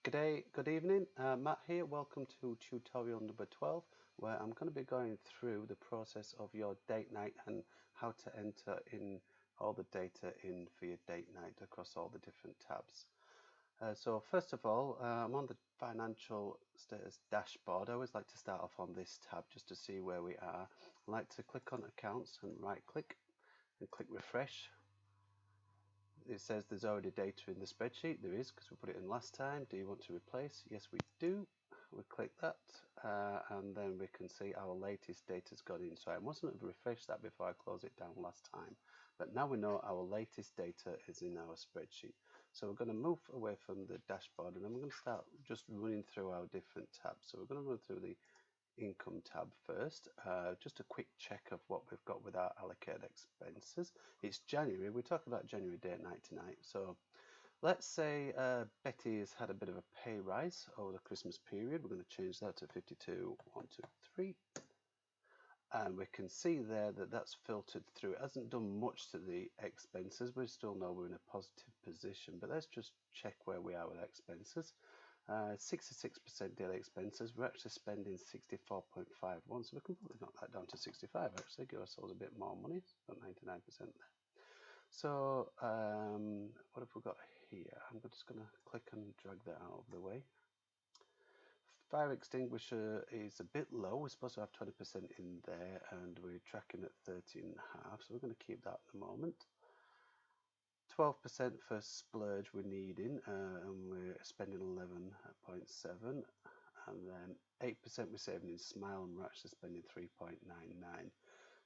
G'day, good evening, Matt here. Welcome to tutorial number 12, where I'm going to be going through the process of your date night and how to enter in all the data in for your date night across all the different tabs. So first of all, I'm on the financial status dashboard. I always like to start off on this tab just to see where we are. I like to click on accounts and right click and click refresh. It says there's already data in the spreadsheet. There is, because we put it in last time. Do you want to replace? Yes, we do. We click that and then we can see our latest data's got in. So I mustn't have refreshed that before I closed it down last time, but now we know our latest data is in our spreadsheet. So we're going to move away from the dashboard and then we're going to start just running through our different tabs. So we're going to run through the income tab first. Just a quick check of what we've got with our allocated expenses. It's January. We're talking about January date night tonight. So let's say Betty has had a bit of a pay rise over the Christmas period. We're going to change that to 52,123. And we can see there that that's filtered through. It hasn't done much to the expenses. We still know we're in a positive position, but let's just check where we are with expenses. 66% daily expenses. We're actually spending 64.51, so we can probably knock that down to 65 actually, give ourselves a bit more money, about 99% there. So what have we got here? I'm just going to click and drag that out of the way. Fire extinguisher is a bit low. We're supposed to have 20% in there and we're tracking at 13.5, so we're going to keep that at the moment. 12% for splurge we're needing, and we're spending 11.7, and then 8% we're saving in smile, and we're actually spending 3.99.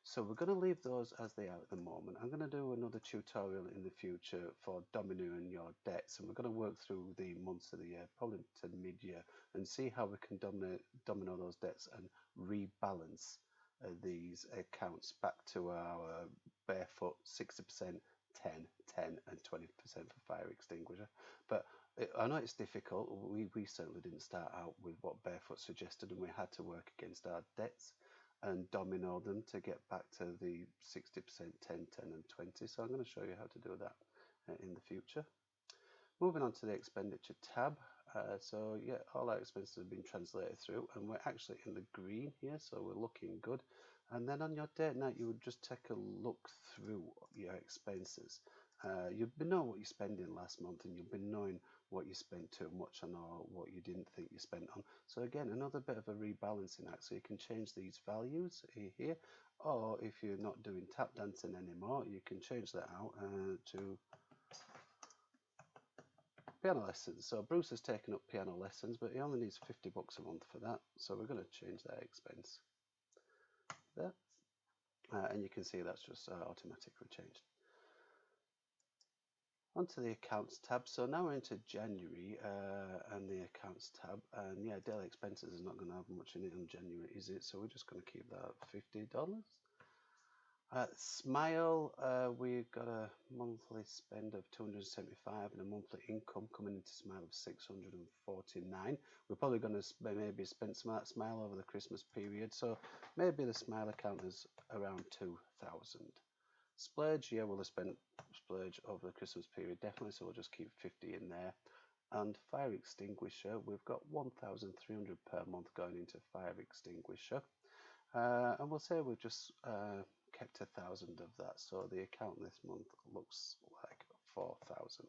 So we're going to leave those as they are at the moment. I'm going to do another tutorial in the future for domineering your debts, and we're going to work through the months of the year, probably to mid-year, and see how we can domino those debts and rebalance these accounts back to our Barefoot 60%, 10, 10 and 20% for fire extinguisher. But I know it's difficult. We certainly didn't start out with what Barefoot suggested, and we had to work against our debts and domino them to get back to the 60%, 10, 10 and 20. So I'm going to show you how to do that in the future. Moving on to the expenditure tab. So yeah, all our expenses have been translated through and we're actually in the green here, so we're looking good. And then on your date night, you would just take a look through your expenses. You'll be knowing what you spent in last month, and you'll be knowing what you spent too much on or what you didn't think you spent on. So again, another bit of a rebalancing act. So you can change these values here, or if you're not doing tap dancing anymore, you can change that out to piano lessons. So Bruce has taken up piano lessons, but he only needs $50 a month for that. So we're going to change that expense there. And you can see that's just automatically changed. Onto the accounts tab. So now we're into January and the accounts tab. And yeah, daily expenses is not going to have much in it on January, is it? So we're just going to keep that at $50. Smile, we've got a monthly spend of 275 and a monthly income coming into Smile of 649. We're probably going to maybe spend some of that Smile over the Christmas period, so maybe the Smile account is around 2,000. Splurge, yeah, we'll have spent splurge over the Christmas period definitely, so we'll just keep 50 in there. And fire extinguisher, we've got 1,300 per month going into fire extinguisher, and we'll say we've just kept 1,000 of that, so the account this month looks like 4,000.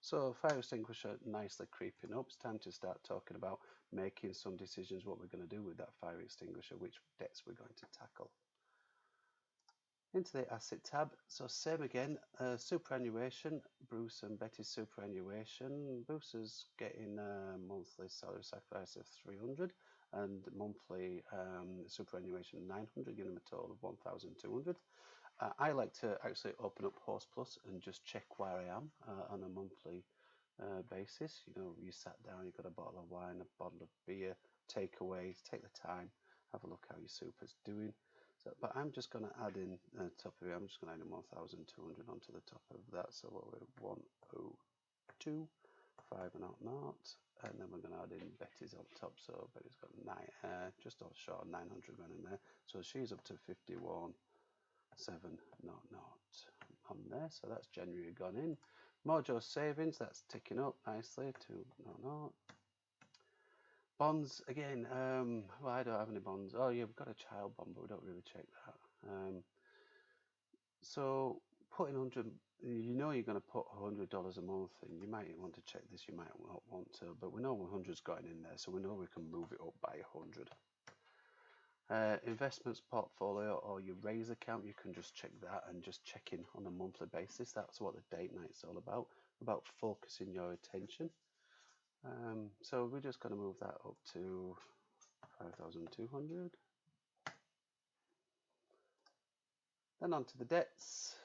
So fire extinguisher nicely creeping up. It's time to start talking about making some decisions what we're going to do with that fire extinguisher, which debts we're going to tackle. Into the asset tab, so same again, superannuation, Bruce and Betty's superannuation. Bruce is getting a monthly salary sacrifice of 300 and monthly superannuation 900, giving him a total of 1,200. I like to actually open up Horse Plus and just check where I am on a monthly basis. You know, you sat down, you've got a bottle of wine, a bottle of beer, takeaways, take the time, have a look how your super's doing. So, but I'm just going to add in top of it, I'm just going to add in 1,200 onto the top of that. So what we're 102, 500, and then we're going to add in Betty's on top. So Betty's got just short of 900 running there. So she's up to 51,700 on there. So that's January gone in. Mojo savings, that's ticking up nicely to 0. Bonds again. Well, I don't have any bonds. Oh, yeah, we've got a child bond, but we don't really check that. So putting 100, you know you're going to put $100 a month in. You might want to check this, you might not want to, but we know 100's going in there, so we know we can move it up by 100. Investments portfolio or your raise account, you can just check that and just check in on a monthly basis. That's what the date night's all about focusing your attention. So we're just going to move that up to 5,200. Then on to the debts.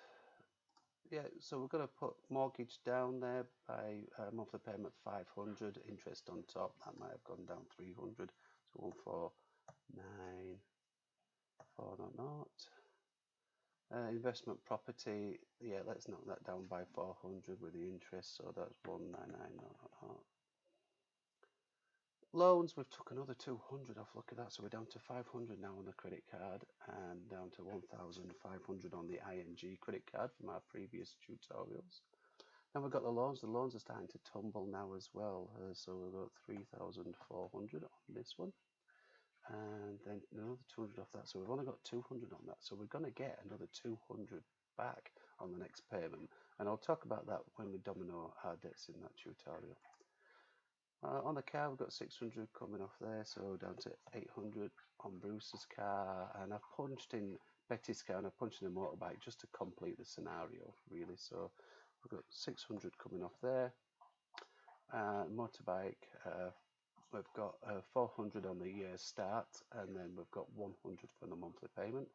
Yeah, so we're going to put mortgage down there by monthly payment 500, interest on top, that might have gone down 300, so 149,400. Investment property, yeah, let's knock that down by 400 with the interest, so that's 199,000. Loans, we've took another 200 off, look at that, so we're down to 500 now on the credit card and down to 1,500 on the ING credit card from our previous tutorials. Then we've got the loans are starting to tumble now as well, so we've got 3,400 on this one and then another 200 off that, so we've only got 200 on that, so we're going to get another 200 back on the next payment, and I'll talk about that when we domino our debts in that tutorial. On the car, we've got 600 coming off there, so down to 800 on Bruce's car, and I've punched in Betty's car and I've punched in a motorbike just to complete the scenario, really. So we've got 600 coming off there. Motorbike, we've got 400 on the year start, and then we've got 100 for the monthly payment.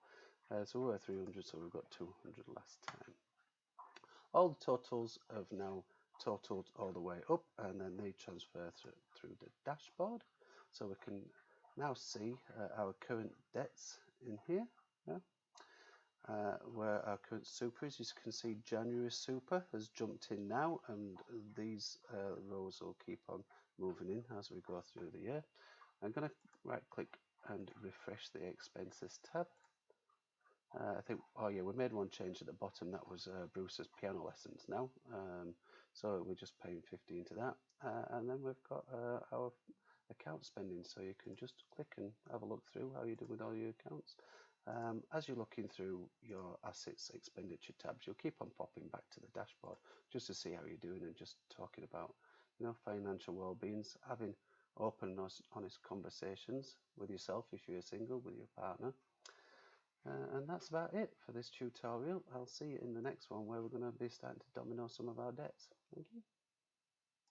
So we were 300, so we've got 200 last time. All the totals have now totaled all the way up, and then they transfer through the dashboard, so we can now see our current debts in here. Yeah. Where our current super is. You can see January super has jumped in now, and these rows will keep on moving in as we go through the year. I'm going to right click and refresh the expenses tab. I think, oh yeah, we made one change at the bottom. That was Bruce's piano lessons now. So we're just paying 15 to that. And then we've got our account spending. So you can just click and have a look through how you do with all your accounts. As you're looking through your assets expenditure tabs, you'll keep on popping back to the dashboard just to see how you're doing and just talking about, financial well-being, having open and honest conversations with yourself if you're single, with your partner. And that's about it for this tutorial. I'll see you in the next one where we're going to be starting to domino some of our debts. Thank you.